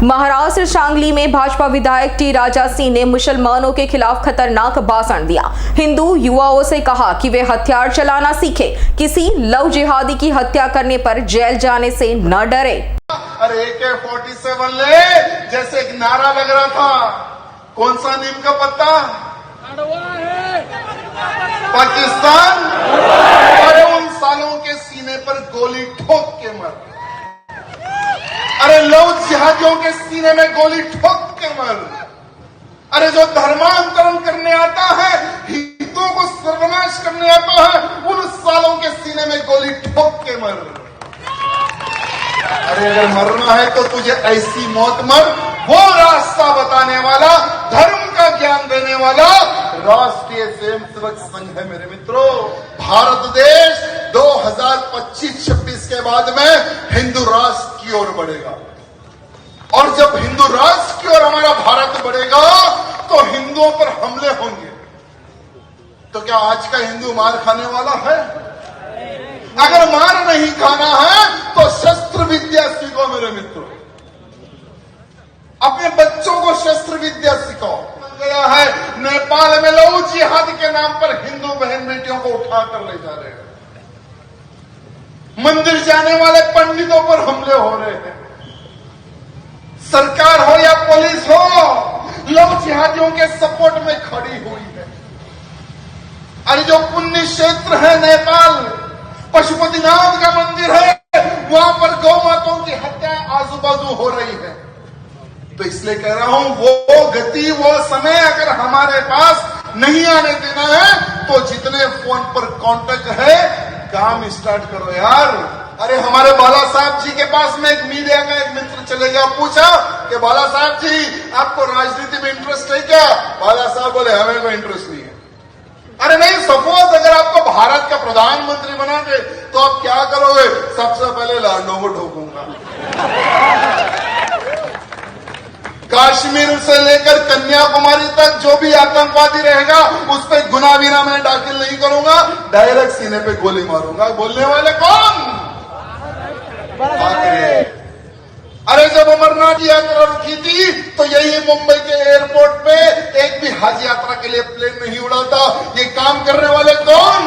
महाराष्ट्र सांगली में भाजपा विधायक टी राजा सिंह ने मुसलमानों के खिलाफ खतरनाक भाषण दिया। हिंदू युवाओं से कहा कि वे हथियार चलाना सीखे, किसी लव जिहादी की हत्या करने पर जेल जाने से न डरे। अरे AK-47 ले, जैसे एक नारा लग रहा था, कौन सा नीम का पत्ता? पाकिस्तान। अरे उन सालों के सीने पर गोली ठोक के मर। अरे लव जिहादियों के सीने में गोली ठोक के मर। अरे जो धर्मांतरण करने आता है, हिंदुओं को सर्वनाश करने आता है, उन सालों के सीने में गोली ठोक के मर। अरे अगर मरना है तो तुझे ऐसी मौत मर, वो रास्ता बताने वाला, धर्म का ज्ञान देने वाला राष्ट्रीय स्वयंसेवक संघ है मेरे मित्रों। भारत देश 2025-26 के बाद में हिंदू राष्ट्र की ओर बढ़ेगा, और जब हिंदू राष्ट्र की ओर हमारा भारत बढ़ेगा तो हिंदुओं पर हमले होंगे। तो क्या आज का हिंदू मार खाने वाला है? अगर मार नहीं खाना है तो शस्त्र विद्या सीखो मेरे मित्रों, अपने बच्चों को शस्त्र विद्या सिखाओ। गया है नेपाल में लव जिहाद के नाम पर हिंदू बहन बेटियों को उठाकर ले जा रहे हैं, मंदिर जाने वाले पंडितों पर हमले हो रहे हैं। सरकार हो या पुलिस हो, लव जिहादियों के सपोर्ट में खड़ी हुई है। अरे जो पुण्य क्षेत्र है नेपाल, पशुपतिनाथ का मंदिर है, वहां पर गौ माताओं की हत्या आजू बाजू हो रही है। तो इसलिए कह रहा हूं, वो गति, वो समय अगर हमारे पास नहीं आने देना है तो जितने फोन पर कांटेक्ट है, काम स्टार्ट करो यार। अरे हमारे बाला साहब जी के पास में एक मीडिया का एक मित्र चले गया, पूछा कि बाला साहब जी आपको राजनीति में इंटरेस्ट है क्या? बाला साहब बोले हमें कोई इंटरेस्ट नहीं है। अरे नहीं, सपोज अगर आपको भारत का प्रधानमंत्री बना दे तो आप क्या करोगे? सबसे पहले लाडों को ठोकूंगा, कश्मीर से लेकर कन्याकुमारी तक जो भी आतंकवादी रहेगा उस पर गुनाह बिना मैं दाखिल नहीं करूंगा, डायरेक्ट सीने पे गोली मारूंगा। बोलने वाले कौन? अरे जब अमरनाथ यात्रा रुकी थी तो यही मुंबई के एयरपोर्ट पे एक भी हज यात्रा के लिए प्लेन नहीं उड़ा था। ये काम करने वाले कौन?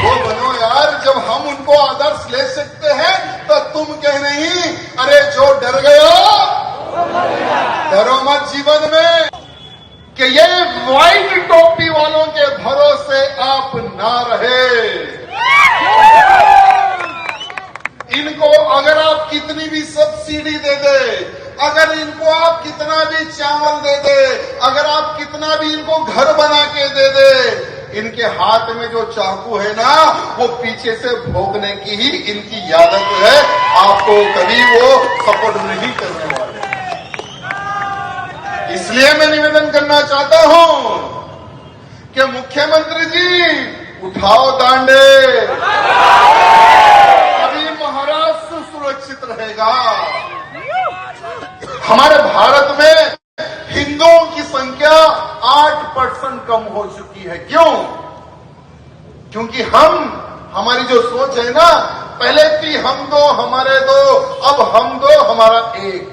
वो बनो यार, जब हम उनको आदर्श ले सकते हैं तो तुम कह नहीं। अरे जो डर गया, डरो मत जीवन में कि ये व्हाइट टोपी वालों के भरोसे आप ना रहे। इनको अगर आप कितनी भी सब्सिडी दे दे, अगर इनको आप कितना भी चावल दे दे, अगर आप कितना भी इनको घर बना के दे दे, इनके हाथ में जो चाकू है ना, वो पीछे से भोगने की ही इनकी आदत है। आपको कभी वो सपोर्ट नहीं करने वाले। इसलिए मैं निवेदन करना चाहता हूं कि मुख्यमंत्री जी उठाओ दांडे, महाराष्ट्र सुरक्षित रहेगा। हमारे भारत में हिंदुओं की संख्या 8% कम हो चुकी है। क्यों? क्योंकि हमारी जो सोच है ना, पहले थी हम दो हमारे दो, अब हम दो हमारा एक।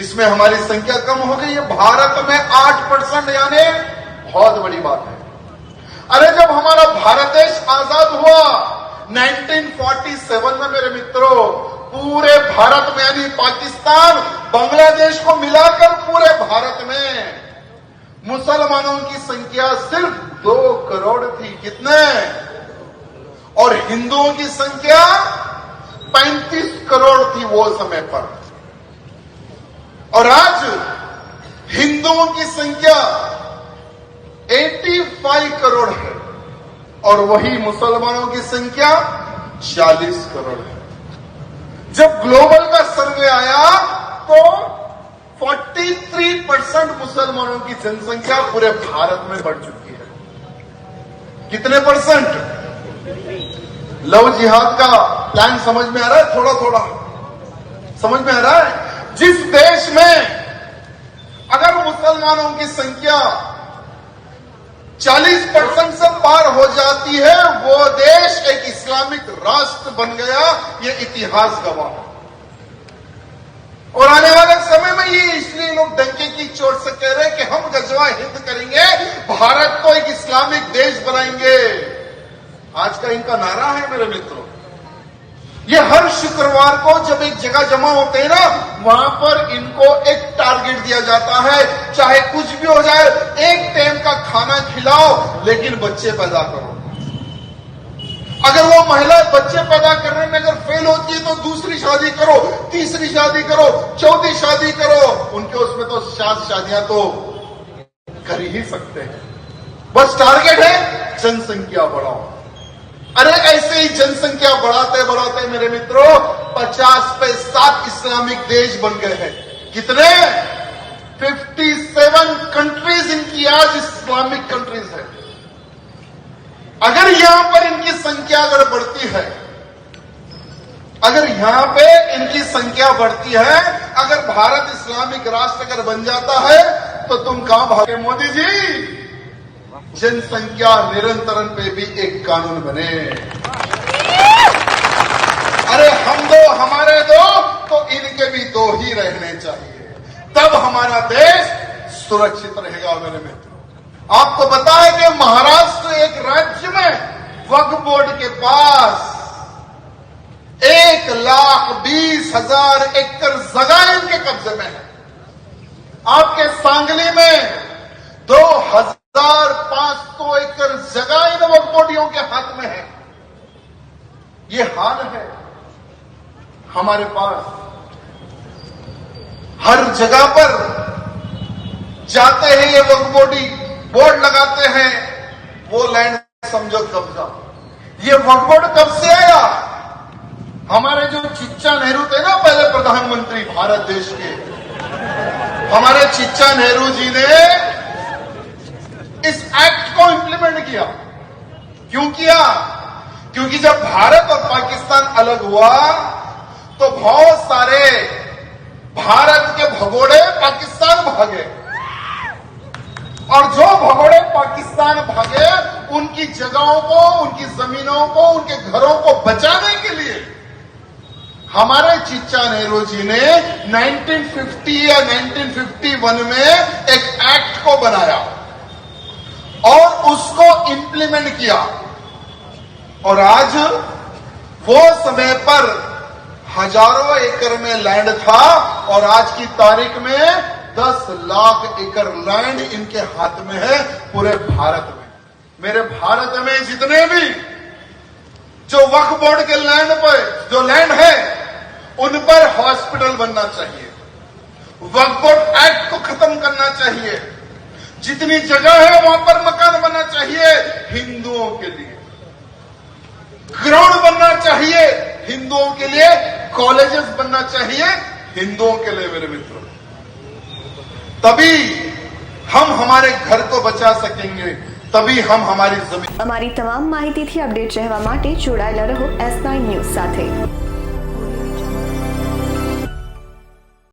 इसमें हमारी संख्या कम हो गई है। भारत में 8% यानी बहुत बड़ी बात है। अरे जब हमारा भारत देश आजाद हुआ 1947 में मेरे मित्रों, पूरे भारत में यानी पाकिस्तान, बांग्लादेश को मिलाकर पूरे भारत में मुसलमानों की संख्या सिर्फ 2 करोड़ थी। कितने? और हिंदुओं की संख्या 35 करोड़ थी वो समय पर। और आज हिंदुओं की संख्या 85 करोड़ है और वही मुसलमानों की संख्या 40 करोड़ है। जब ग्लोबल का सर्वे आया तो 43% मुसलमानों की जनसंख्या पूरे भारत में बढ़ चुकी है। कितने परसेंट? लव जिहाद का प्लान समझ में आ रहा है? थोड़ा थोड़ा समझ में आ रहा है। जिस देश में अगर मुसलमानों की संख्या 40% से पार हो जाती है, वो देश एक इस्लामिक राष्ट्र बन गया। ये इतिहास गवाह है। और आने वाले समय में ये इसलिए लोग डंके की चोट से कह रहे हैं कि हम गजवा हिंद करेंगे, भारत को एक इस्लामिक देश बनाएंगे। आज का इनका नारा है मेरे मित्रों। ये हर शुक्रवार को जब एक जगह जमा होते हैं ना, वहां पर इनको एक टारगेट दिया जाता है, चाहे कुछ भी हो जाए, एक टाइम का खाना खिलाओ लेकिन बच्चे पैदा करो। अगर वो महिला बच्चे पैदा करने में अगर फेल होती है तो दूसरी शादी करो, तीसरी शादी करो, चौथी शादी करो। उनके उसमें तो 7 शादियां तो कर ही सकते हैं। बस टारगेट है जनसंख्या बढ़ाओ। अरे ऐसे ही जनसंख्या बढ़ाते बढ़ाते मेरे मित्रों 50 पे 7 इस्लामिक देश बन गए हैं। कितने? 57 कंट्रीज इनकी आज इस्लामिक कंट्रीज है। अगर यहां पर इनकी संख्या अगर बढ़ती है, अगर यहां पे इनकी संख्या बढ़ती है, अगर भारत इस्लामिक राष्ट्र अगर बन जाता है तो तुम कहां भागे मोदी जी? जनसंख्या निरंतरण पे भी एक कानून बने। अरे हम दो हमारे दो तो इनके भी 2 ही रहने चाहिए, तब हमारा देश सुरक्षित रहेगा। मेरे मित्रों, आपको पता है कि महाराष्ट्र एक राज्य में वक्फ बोर्ड के पास 1,20,000 एकड़ जगह इनके कब्जे में है। आपके सांगली में 2,500 एकड़ जगह इन वक्फ बोर्डियों के हाथ में है। ये हाल है हमारे पास। हर जगह पर जाते हैं ये वक्फ बोर्डी, बोर्ड लगाते हैं, वो लैंड समझो कब्जा। ये वक्फ बोर्ड कब से आया? हमारे जो चिच्चा नेहरू थे ना, पहले प्रधानमंत्री भारत देश के, हमारे चिच्चा नेहरू जी ने इस एक्ट को इंप्लीमेंट किया। क्यों किया? क्योंकि जब भारत और पाकिस्तान अलग हुआ तो बहुत सारे भारत के भगोड़े पाकिस्तान भागे, और जो भगोड़े पाकिस्तान भागे उनकी जगहों को, उनकी जमीनों को, उनके घरों को बचाने के लिए हमारे चिच्चा नेहरू जी ने 1950 या 1951 में एक एक्ट को बनाया और उसको इंप्लीमेंट किया। और आज वो समय पर हजारों एकड़ में लैंड था और आज की तारीख में 10 लाख एकड़ लैंड इनके हाथ में है पूरे भारत में। मेरे भारत में जितने भी जो वक्फ बोर्ड के लैंड पर जो लैंड है उन पर हॉस्पिटल बनना चाहिए। वक्फ बोर्ड एक्ट को खत्म करना चाहिए। जितनी जगह है वहां पर मकान बनना चाहिए हिंदुओं के लिए, ग्राउंड बनना चाहिए हिंदुओं के लिए, कॉलेजेस बनना चाहिए हिंदुओं के लिए। मेरे मित्रों, तभी हम हमारे घर को बचा सकेंगे, तभी हम हमारी जमीन। અમારી તમામ માહિતીથી અપડેટ રહેવા માટે જોડાયેલા રહો S9 ન્યૂઝ સાથે।